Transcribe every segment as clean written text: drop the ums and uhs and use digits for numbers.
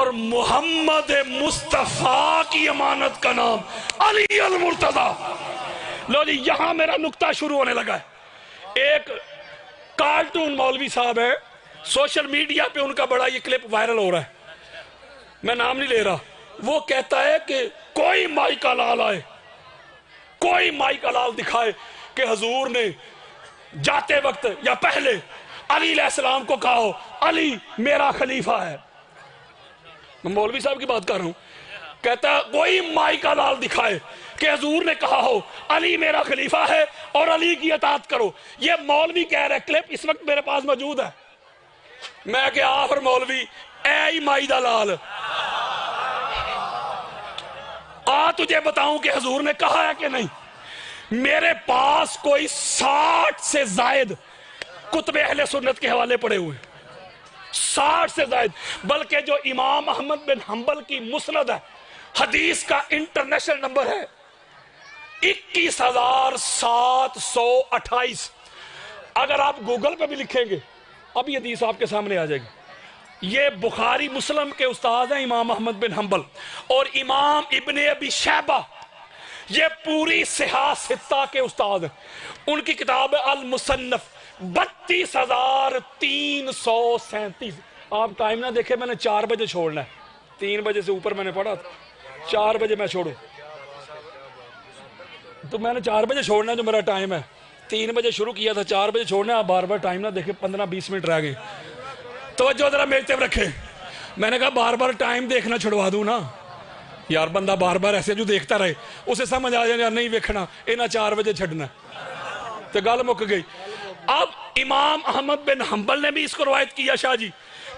اور محمد مصطفیٰ کی امانت کا نام علی المرتضیٰ۔ لو جی یہاں میرا نکتہ شروع ہونے لگا ہے۔ ایک کارٹون مولوی صاحب ہے، سوشل میڈیا پہ ان کا بڑا یہ کلپ وائرل ہو رہا ہے، میں نام نہیں لے رہا۔ وہ کہتا ہے کہ کوئی مائی کا لال آئے، کوئی مائی کا لال دکھائے کہ حضور نے جاتے وقت یا پہلے علی علیہ السلام کو کہا ہو علی میرا خلیفہ ہے۔ میں مولوی صاحب کی بات کر رہا ہوں۔ کہتا ہے کوئی مائی کا لال دکھائے کہ حضور نے کہا ہو علی میرا خلیفہ ہے اور علی کی اطاعت کرو۔ یہ مولوی کہہ رہے، کلپ اس وقت میرے پاس موجود ہے۔ میں کہ آخر مولوی اے مائی دا لال، تجھے بتاؤں کہ حضور نے کہا ہے کہ نہیں؟ میرے پاس کوئی 60 سے زائد کتب اہل سنت کے حوالے پڑے ہوئے، 60 سے زائد، بلکہ جو امام احمد بن حنبل کی مسند ہے، حدیث کا انٹرنیشنل نمبر ہے 21,728۔ اگر آپ گوگل پہ بھی لکھیں گے اب یہ حدیث آپ کے سامنے آ جائے گی۔ یہ بخاری مسلم کے استاد ہیں امام احمد بن حنبل، اور امام ابن ابی شیبہ یہ پوری صحاح ستہ کے استاد ہیں۔ ان کی کتاب ہے المصنف 32,337۔ آپ ٹائم نہ دیکھیں، میں نے 4 بجے چھوڑنا ہے، 3 بجے سے اوپر میں نے پڑھا تھا، 4 بجے میں چھوڑوں تو میں نے 4 بجے چھوڑنا ہے، جو میرا ٹائم ہے 3 بجے شروع کیا تھا، 4 بجے چھوڑنا ہے۔ آپ بار بار ٹائم نہ دیکھیں، 15-20 منٹ رہ گئے، توجہ ذرا میری طرف رکھے۔ میں نے کہا بار بار ٹائم دیکھنا چھڑوا دوں نا یار، بندہ بار بار ایسے جو دیکھتا رہے اسے سمجھ آ جائے یار نہیں ویکھنا انہاں 4 بجے چھڑنا تو گل مک گئی۔ اب امام احمد بن حنبل نے بھی اس کو روایت کیا شاہ جی،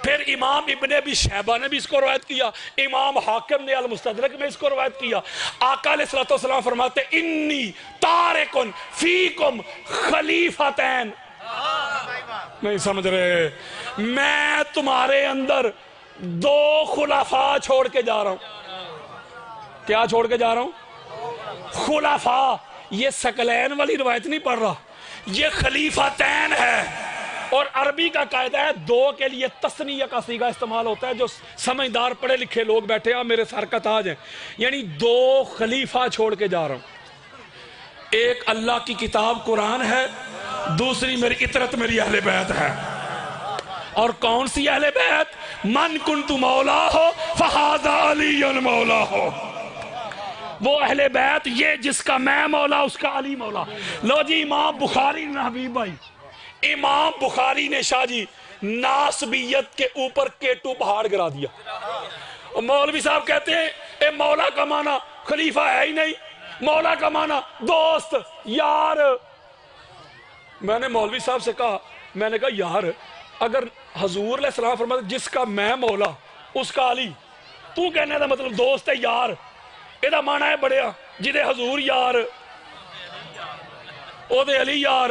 پھر امام ابن ابی شیبہ نے بھی اس کو روایت کیا، امام حاکم نے المستدرک میں اس کو روایت کیا۔ آقا علیہ السلام فرماتے انی تارکن فیکم خلیفتین، نہیں سمجھ رہے، میں تمہارے اندر 2 خلفاء چھوڑ کے جا رہا ہوں۔ کیا چھوڑ کے جا رہا ہوں؟ خلفاء۔ یہ ثقلین والی روایت نہیں پڑھ رہا، یہ خلیفتین ہے، اور عربی کا قاعدہ ہے 2 کے لیے تثنیہ کا صیغہ استعمال ہوتا ہے۔ جو سمجھدار پڑھے لکھے لوگ بیٹھے ہیں میرے سر کا تاج ہیں، یعنی 2 خلیفہ چھوڑ کے جا رہا ہوں۔ ایک اللہ کی کتاب قرآن ہے، دوسری میری اطرت میری اہل بیت ہے۔ اور کون سی اہل بیت؟ من کنت مولا ہو فہذا علی مولا ہو، وہ اہل بیت یہ جس کا میں مولا اس کا علی مولا۔ لو جی امام بخاری نے، حبیب بھائی، امام بخاری نے شاہ جی ناسبیت کے اوپر کیٹو پہاڑ گرا دیا۔ اور مولوی صاحب کہتے ہیں اے مولا کا معنی خلیفہ ہے ہی نہیں، مولا کا معنی دوست یار۔ میں نے مولوی صاحب سے کہا، میں نے کہا یار اگر حضور علیہ السلام فرماتے جس کا میں مولا اس کا علی، تو کہنے دا مطلب دوست ہے یار، یہ دا معنی ہے بڑیا جدے حضور یار او دے علی یار،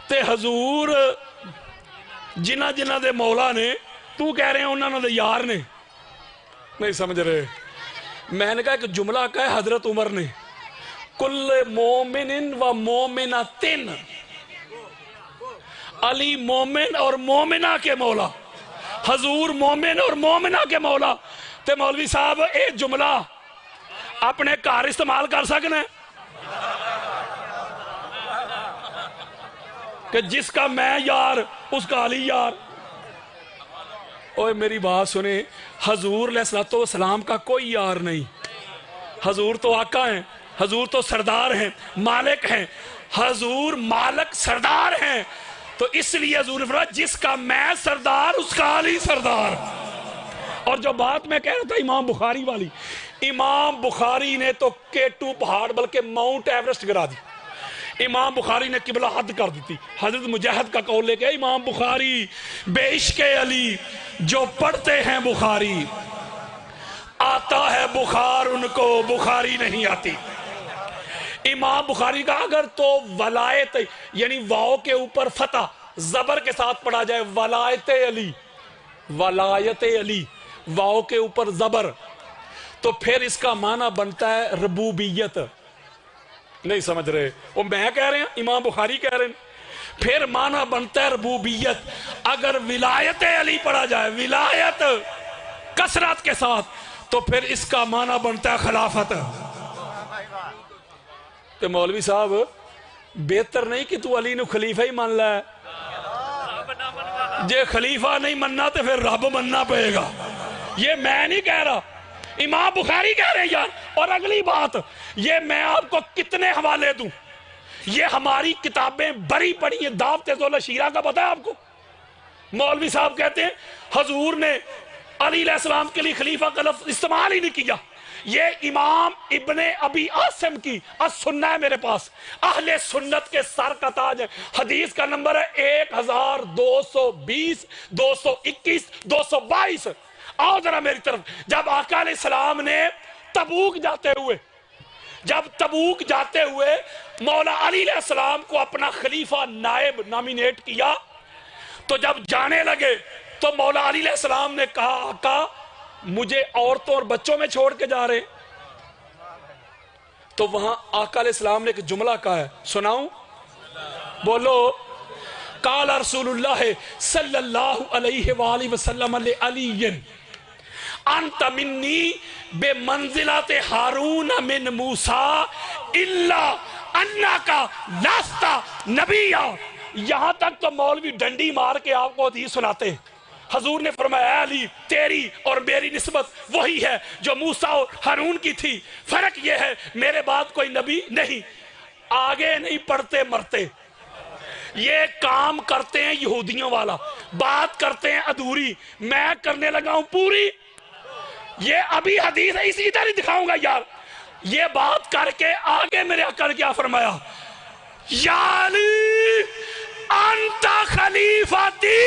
تے حضور جنہ جنہ دے مولا نے تو کہہ رہے ہیں انہوں دے یار نے، نہیں سمجھ رہے۔ میں نے کہا کہ جملہ کہا ہے حضرت عمر نے، کل مومن و مومنتن، علی مومن اور مومنہ کے مولا، حضور مومن اور مومنہ کے مولا۔ تے مولوی صاحب اے جملہ اپنے کار استعمال کر سکنے کہ جس کا میں یار اس کا علی یار۔ اوہ میری بات سنیں، حضور علیہ السلام کا کوئی یار نہیں، حضور تو آقا ہیں، حضور تو سردار ہیں، مالک ہیں، حضور مالک سردار ہیں، تو اس لیے حضور نے فرمایا جس کا میں سردار اس کا علی سردار۔ اور جو بات میں کہہ رہا تھا امام بخاری والی، امام بخاری نے تو کیٹو پہاڑ بلکہ ماؤنٹ ایورسٹ گرا دی، امام بخاری نے قبلہ حد کر دی تھی۔ حضرت مجاہد کا قول لے کے امام بخاری بے عشق علی جو پڑھتے ہیں بخاری، آتا ہے بخار ان کو بخاری نہیں آتی۔ امام بخاری کا اگر تو ولایت یعنی واؤ کے اوپر فتح زبر کے ساتھ پڑھا جائے ولایت علی، ولایت علی واؤ کے اوپر زبر، تو پھر اس کا معنی بنتا ہے ربوبیت۔ نہیں سمجھ رہے، وہ میں کہہ رہے ہیں امام بخاری کہہ رہے ہیں، پھر معنی بنتا ہے ربوبیت۔ اگر ولایت علی پڑھا جائے ولایت کثرت کے ساتھ، تو پھر اس کا معنی بنتا ہے خلافت۔ تو مولوی صاحب بہتر نہیں کہ تو علی نو خلیفہ ہی مان لے، جے خلیفہ نہیں مننا تو پھر رب مننا پڑے گا۔ یہ میں نہیں کہہ رہا، امام بخاری کہہ رہے ہیں یار۔ اور اگلی بات، یہ میں آپ کو کتنے حوالے دوں، یہ ہماری کتابیں بڑی پڑی ہیں۔ دعوت ذوال شیرہ کا پتہ ہے آپ کو؟ مولوی صاحب کہتے ہیں حضور نے علی علیہ السلام کے لیے خلیفہ کا لفظ استعمال ہی نہیں کیا۔ یہ امام ابن ابی عاصم کی السنہ ہے میرے پاس، اہل سنت کے سر کا تاج ہے۔ حدیث کا نمبر ہے 1220 221 222۔ آؤ ذرا میری طرف۔ جب آقا علیہ السلام نے تبوک جاتے ہوئے مولا علی علیہ السلام کو اپنا خلیفہ نائب نامینیٹ کیا، تو جب جانے لگے تو مولا علی علیہ السلام نے کہا آقا مجھے عورتوں اور بچوں میں چھوڑ کے جا رہے۔ تو وہاں آقا علیہ السلام نے ایک جملہ کہا ہے، سناؤں؟ بولو۔ قال رسول اللہ صلی اللہ علیہ وآلہ وسلم لعلی انت منی بے منزلت ہارون من موسیٰ الا انکا لاستا نبیہ۔ یہاں تک تو مولوی ڈنڈی مار کے آپ کو حدیث سناتے ہیں۔ حضور نے فرمایا اے علی تیری اور میری نسبت وہی ہے جو موسیٰ اور ہارون کی تھی، فرق یہ ہے میرے بعد کوئی نبی نہیں۔ آگے نہیں پڑھتے مرتے، یہ کام کرتے ہیں یہودیوں والا، بات کرتے ہیں ادھوری، میں کرنے لگا ہوں پوری۔ یہ ابھی حدیث ہے، اسی طرح دکھاؤں گا یار۔ یہ بات کر کے آگے میرے آقا نے کیا فرمایا؟ یا علی انت خلیفتی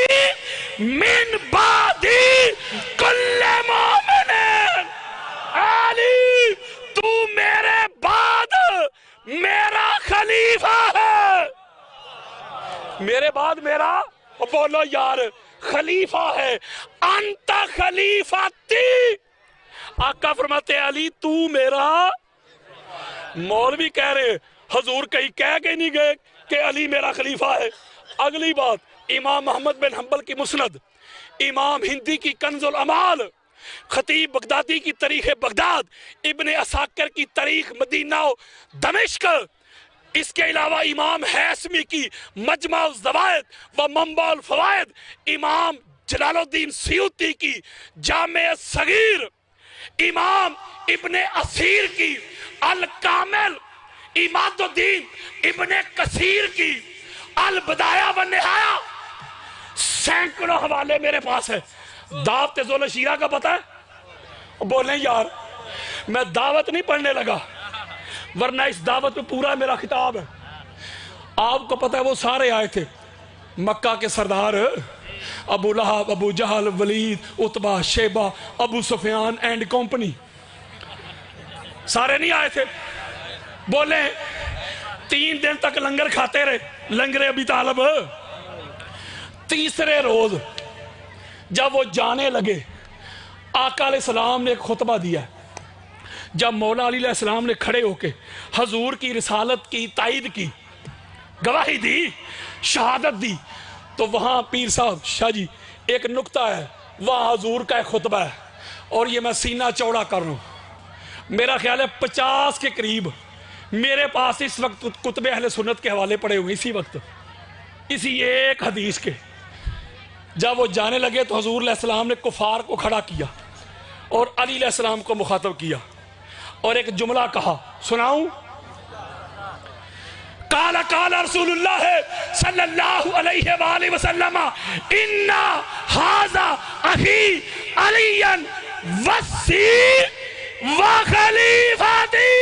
من بعدی کل مومن۔ علی تو میرے بعد میرا خلیفہ ہے، میرے بعد میرا، بولو یار، خلیفہ ہے۔ انت خلیفتی، آقا فرماتے ہیں علی تو میرا۔ مولوی کہہ رہے حضور کہیں کہہ کے نہیں گئے کہ علی میرا خلیفہ ہے۔ اگلی بات، امام محمد بن حنبل کی مسند، امام ہندی کی کنز العمال، خطیب بغدادی کی تاریخ بغداد، ابن عساکر کی تاریخ مدینہ و دمشق، اس کے علاوہ امام حیثمی کی مجمع الزوائد و منبع الفوائد، امام جلال الدین سیوطی کی جامع صغیر، امام ابن اسیر کی الکامل، اماد الدین ابن کثیر کی البدایہ و نہایہ، سینکڑوں حوالے میرے پاس ہے۔ دعوت ذوال شیرہ کا پتہ ہے؟ بولیں یار، میں دعوت نہیں پڑھنے لگا، ورنہ اس دعوت میں پورا میرا خطاب ہے۔ آپ کو پتہ ہے وہ سارے آئے تھے، مکہ کے سردار ابو لہب، ابو جہل، ولید، عتبہ، شیبہ، ابو سفیان اینڈ کمپنی، سارے نہیں آئے تھے؟ بولیں 3 دن تک لنگر کھاتے رہے، لنگر ابی طالب۔ تیسرے روز جب وہ جانے لگے، آقا علیہ السلام نے ایک خطبہ دیا۔ جب مولا علی علیہ السلام نے کھڑے ہو کے حضور کی رسالت کی تائید کی، گواہی دی، شہادت دی، تو وہاں پیر صاحب شاہ جی ایک نکتہ ہے، وہاں حضور کا ایک خطبہ ہے، اور یہ میں سینہ چوڑا کر رہا ہوں۔ میرا خیال ہے 50 کے قریب میرے پاس اس وقت کتب اہل سنت کے حوالے پڑے ہوئے، اسی وقت اسی ایک حدیث کے۔ جب وہ جانے لگے تو حضور علیہ السلام نے کفار کو کھڑا کیا اور علی علیہ السلام کو مخاطب کیا اور ایک جملہ کہا، سناؤں؟ قال قال رسول اللہ صلی اللہ علیہ وآلہ وسلم اِنَّا هَذَا أَخِي عَلِيًّا وَسِّي وَخَلِيفَتِي۔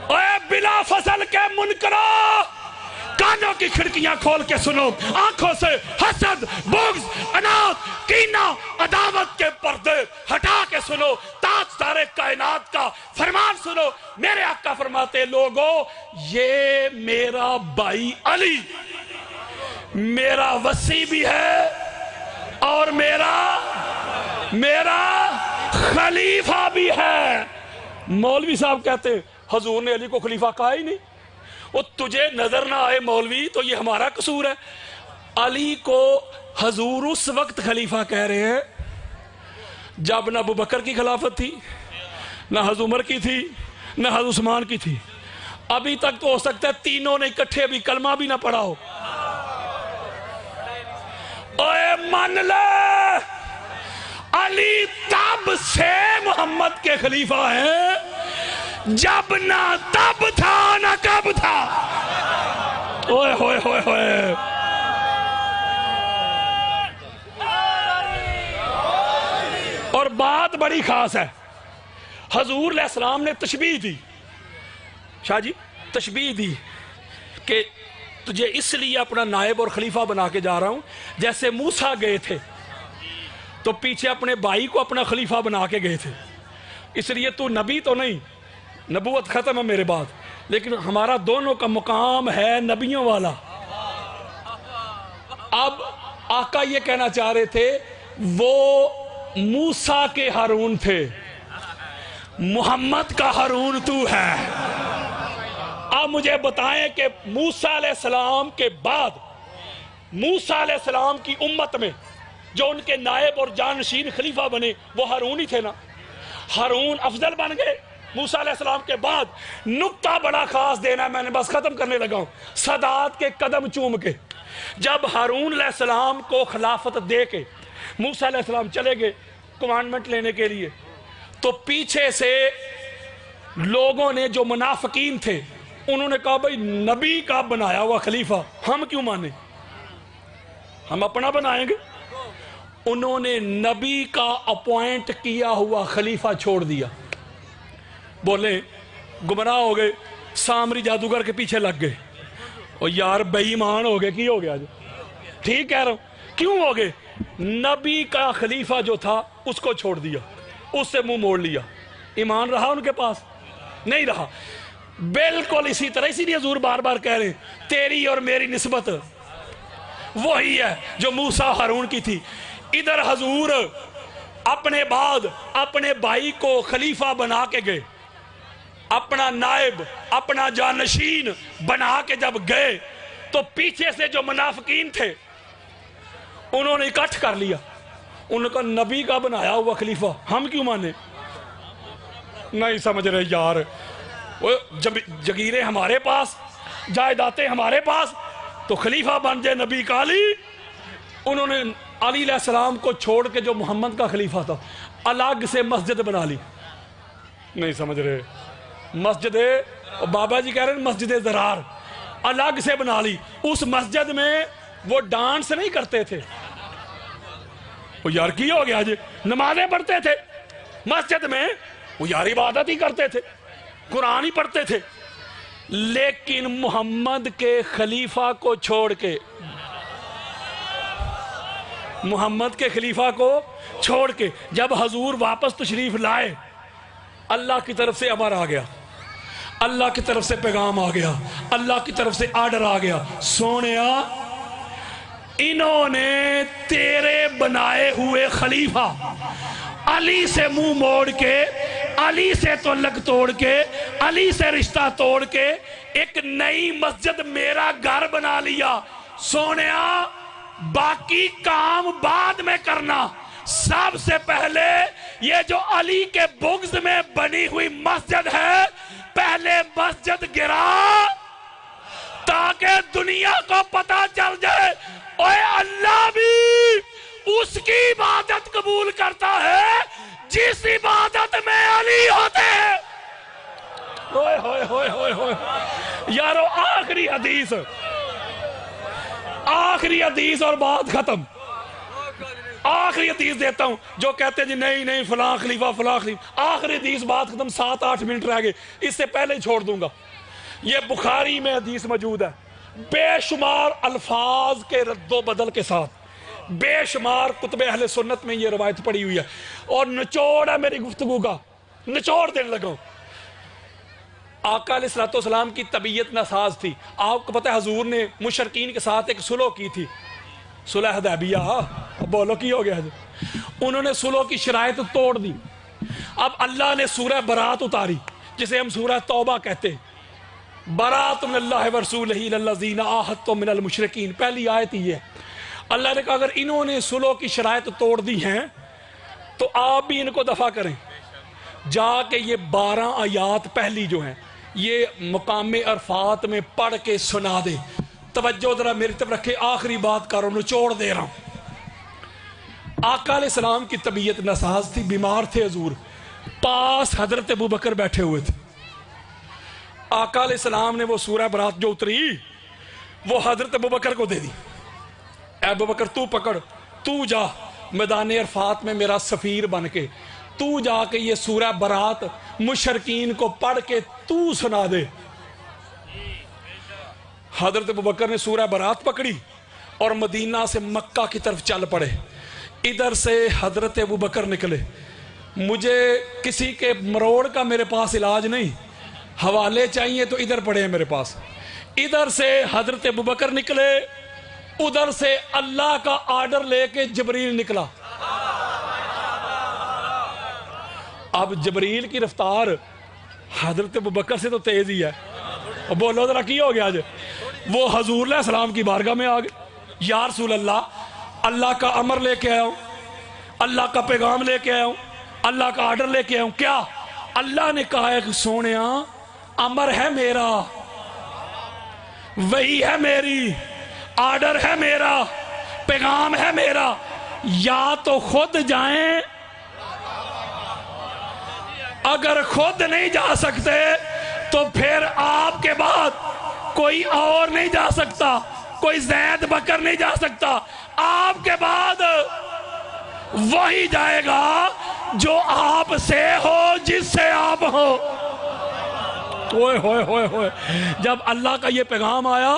اے بلا فصل کے منکرو، کانوں کی کھڑکیاں کھول کے سنو، آنکھوں سے حسد، بغض، عناد، کینہ، عداوت کے پردے ہٹا کے سنو، تاجدار کائنات کا فرمان سنو۔ میرے آقا فرماتے ہیں لوگو، یہ میرا بھائی علی میرا وصی بھی ہے اور میرا خلیفہ بھی ہے۔ مولوی صاحب کہتے حضور نے علی کو خلیفہ کہا ہی نہیں۔ وہ تجھے نظر نہ آئے مولوی تو یہ ہمارا قصور ہے، علی کو حضور اس وقت خلیفہ کہہ رہے ہیں جب نہ ابو بکر کی خلافت تھی، نہ حضرت عمر کی تھی، نہ حضرت عثمان کی تھی. ابھی تک تو ہو سکتا ہے تینوں نے اکٹھے بھی کلمہ بھی نہ پڑھا ہو. اوے مان لے، علی تب سے محمد کے خلیفہ ہیں جب نہ تب تھا نہ کب تھا. اوے ہوئے ہوئے ہوئے. اور بات بڑی خاص ہے، حضور علیہ السلام نے تشبیہ دی، شاہ جی تشبیہ دی کہ تجھے اس لیے اپنا نائب اور خلیفہ بنا کے جا رہا ہوں جیسے موسیٰ گئے تھے تو پیچھے اپنے بھائی کو اپنا خلیفہ بنا کے گئے تھے. اس لیے تو نبی تو نہیں، نبوت ختم ہے میرے بعد، لیکن ہمارا دونوں کا مقام ہے نبیوں والا. اب آقا یہ کہنا چاہ رہے تھے وہ موسیٰ کے ہارون تھے، محمد کا ہارون تو ہے. اب مجھے بتائیں کہ موسیٰ علیہ السلام کے بعد موسیٰ علیہ السلام کی امت میں جو ان کے نائب اور جانشین خلیفہ بنے وہ ہارون ہی تھے نا. ہارون افضل بن گئے موسیٰ علیہ السلام کے بعد. نکتہ بڑا خاص دینا ہے، میں نے بس ختم کرنے لگا ہوں. سادات کے قدم چوم کے جب ہارون علیہ السلام کو خلافت دے کے موسیٰ علیہ السلام چلے گئے کمانڈمنٹ لینے کے لیے، تو پیچھے سے لوگوں نے جو منافقین تھے انہوں نے کہا بھئی نبی کا بنایا ہوا خلیفہ ہم کیوں مانیں، ہم اپنا بنائیں گے. انہوں نے نبی کا اپوائنٹ کیا ہوا خلیفہ چھوڑ دیا. بولے گمراہ ہو گئے، سامری جادوگر کے پیچھے لگ گئے. اور یار بے ایمان ہو گئے، کی ہو گیا جو ٹھیک کہہ رہا ہوں، کیوں ہو گئے؟ نبی کا خلیفہ جو تھا اس کو چھوڑ دیا، اس سے منہ موڑ لیا. ایمان رہا ان کے پاس؟ نہیں رہا. بالکل اسی طرح، اسی لیے حضور بار بار کہہ رہے ہیں تیری اور میری نسبت وہی ہے جو موسیٰ ہارون کی تھی. ادھر حضور اپنے بعد اپنے بھائی کو خلیفہ بنا کے گئے، اپنا نائب اپنا جانشین بنا کے جب گئے تو پیچھے سے جو منافقین تھے انہوں نے اکٹھ کر لیا. انہوں نے کہا نبی کا بنایا ہوا خلیفہ ہم کیوں مانے. نہیں سمجھ رہے یار، جگیریں ہمارے پاس، جائیدادیں ہمارے پاس، تو خلیفہ بن جائے نبی کا علی. انہوں نے علی علیہ السلام کو چھوڑ کے جو محمد کا خلیفہ تھا الگ سے مسجد بنا لی. نہیں سمجھ رہے، مسجد بابا جی کہہ رہے ہیں مسجد ضرار الگ سے بنا لی. اس مسجد میں وہ ڈانس نہیں کرتے تھے. وہ یار کی ہو گیا جی، نمازیں پڑھتے تھے مسجد میں، وہ یار عبادت ہی کرتے تھے، قرآن ہی پڑھتے تھے. لیکن محمد کے خلیفہ کو چھوڑ کے محمد کے خلیفہ کو چھوڑ کے جب حضور واپس تشریف لائے، اللہ کی طرف سے امر آ گیا، اللہ کی طرف سے پیغام آ گیا، اللہ کی طرف سے آرڈر آ گیا، سونیا انہوں نے تیرے بنائے ہوئے خلیفہ علی سے منہ موڑ کے، علی سے تعلق توڑ کے، علی سے رشتہ توڑ کے ایک نئی مسجد میرا گھر بنا لیا. سونیا باقی کام بعد میں کرنا، سب سے پہلے یہ جو علی کے بغض میں بنی ہوئی مسجد ہے پہلے مسجد گرا تاکہ دنیا کو پتا چل جائے اوے اللہ بھی اس کی عبادت قبول کرتا ہے جس عبادت میں علی ہوتے ہیں. ہوئے ہوئے ہوئے ہوئے ہوئے یارو، آخری حدیث اور بات ختم. آخری حدیث دیتا ہوں. جو کہتے ہیں جی نہیں فلاں خلیفہ فلاں خلیفہ، آخری حدیث بات ختم. 7-8 منٹ رہ گئے، اس سے پہلے ہی چھوڑ دوں گا. یہ بخاری میں حدیث موجود ہے، بے شمار الفاظ کے رد و بدل کے ساتھ، بے شمار کتب اہل سنت میں یہ روایت پڑی ہوئی ہے. اور نچوڑ ہے میری گفتگو کا، نچوڑ دینے لگا. آقا علیہ السلام کی طبیعت ناساز تھی. آپ کو پتہ ہے حضور نے مشرکین کے ساتھ ایک صلح کی تھی، صلح حدیبیہ. بولو کی ہو گیا جی. انہوں نے صلح کی شرائط توڑ دی. اب اللہ نے سورہ برات اتاری جسے ہم سورہ توبہ کہتے ہیں. برات من اللہ ورسولہ الی الذین عاہدتم من المشرکین، پہلی آیت یہ ہے اللہ نے کہا اگر انہوں نے صلح کی شرائط توڑ دی ہیں تو آپ بھی ان کو دفع کریں. جا کے یہ 12 آیات پہلی جو ہیں یہ مقام عرفات میں پڑھ کے سنا دے. توجہ ذرا میری طرف رکھے, آخری بات کر رہا ہوں, نچوڑ دے رہا ہوں. آقا علیہ السلام کی طبیعت ناساز تھی, بیمار تھے حضور, پاس حضرت ابوبکر بیٹھے ہوئے تھے. آقا علیہ السلام نے وہ سورہ برات جو اتری وہ حضرت ابوبکر کو دے دی. اے ابوبکر تو پکڑ, تو جا میدان عرفات میں میرا سفیر بن کے, تو جا کے یہ سورہ برات مشرکین کو پڑھ کے تو سنا دے. حضرت ابوبکر نے سورہ برات پکڑی اور مدینہ سے مکہ کی طرف چل پڑے. ادھر سے حضرت ابوبکر نکلے, مجھے کسی کے مروڑ کا میرے پاس علاج نہیں, حوالے چاہیے تو ادھر پڑے ہیں میرے پاس. ادھر سے حضرت ابوبکر نکلے, ادھر سے اللہ کا آرڈر لے کے جبریل نکلا. اب جبریل کی رفتار حضرت ابوبکر سے تو تیز ہی ہے. بولو ذرا کی ہو گیا آج. وہ حضور علیہ السلام کی بارگاہ میں آ گئے, یا رسول اللہ, اللہ کا امر لے کے آیا ہوں, اللہ کا پیغام لے کے آیا ہوں, اللہ کا آرڈر لے کے آیا ہوں. کیا؟ اللہ نے کہا ہے کہ سونیا امر ہے میرا, وہی ہے میری, آرڈر ہے میرا, پیغام ہے میرا, یا تو خود جائیں, اگر خود نہیں جا سکتے تو پھر آپ کے بعد کوئی اور نہیں جا سکتا, کوئی زید بکر نہیں جا سکتا. آپ کے بعد وہی جائے گا جو آپ سے ہو, جس سے آپ ہو. ہوئے ہوئے ہوئے ہوئے. جب اللہ کا یہ پیغام آیا,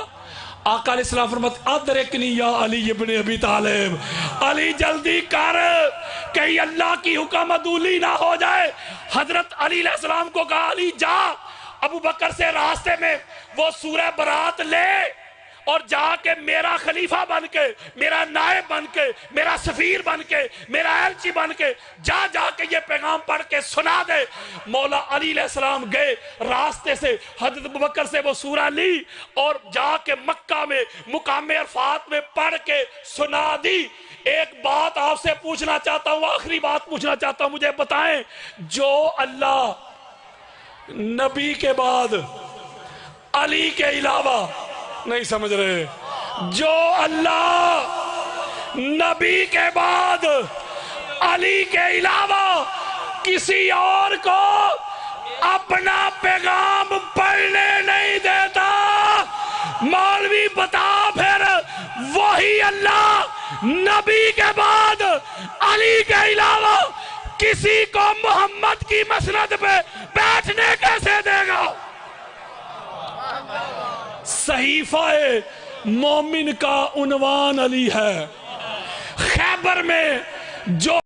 آقا علیہ السلام فرماتے ادرکنی یا علی ابن ابی طالب, علی جلدی کر کہیں اللہ کی حکم عدولی نہ ہو جائے. حضرت علی علیہ السلام کو کہا علی جا ابو بکر سے راستے میں وہ سورہ برات لے اور جا کے میرا خلیفہ بن کے, میرا نائب بن کے, میرا سفیر بن کے, میرا ایلچی بن کے جا کے یہ پیغام پڑھ کے سنا دے. مولا علی علیہ السلام گئے, راستے سے حضرت ابوبکر سے وہ سورہ لی اور جا کے مکہ میں مقام عرفات میں پڑھ کے سنا دی. ایک بات آپ سے پوچھنا چاہتا ہوں, آخری بات پوچھنا چاہتا ہوں, مجھے بتائیں جو اللہ نبی کے بعد علی کے علاوہ, نہیں سمجھ رہے, جو اللہ نبی کے بعد علی کے علاوہ کسی اور کو اپنا پیغام پڑھنے نہیں دیتا, مولوی بتا پھر وہی اللہ نبی کے بعد علی کے علاوہ کسی کو محمد کی مسند پہ بیٹھنے کیسے دے گا؟ صحیفہ مومن کا عنوان علی ہے. خیبر میں جو